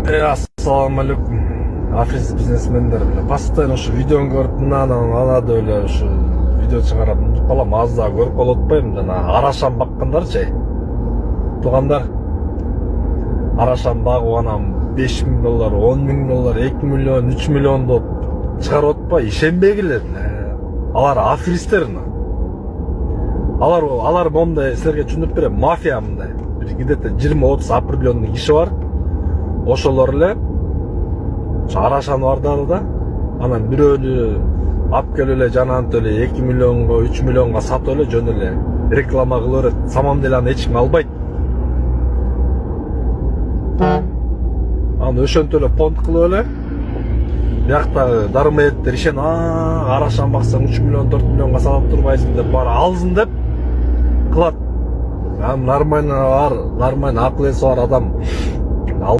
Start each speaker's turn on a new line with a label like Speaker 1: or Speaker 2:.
Speaker 1: Ассаламу алейкум. Африс бизнесмендер постоянно ушу видеоны көрүп анада эле ушу видео чыгарат. Балам аз да көрүп калып атпайбы жана арашан баккандарчы. Туугандар. Арашан багып анан $5,000, $10,000, $2 миллион, $3 миллион деп чыгарып атпай, ишенбегиле. Алар афристер. Алар мондай силерге түшүндүрүп берем. Мафия мындай. Где-то 20-30 определенный киши бар. Ошолор эле арашан бардары да анан бирөөнү алып келип эле жанагынтип эле 2 миллионго 3 миллионго сатып эле жөн эле реклама кылып берет. Самом деле аны эч ким албайт. Аны ошентип эле понт кылып эле бияктагы дармаеттер ишен арашан баксаң 3 миллион 4 миллионго сатып турбайсың деп баары алсын деп кылат. Нормально акыл эси бар адам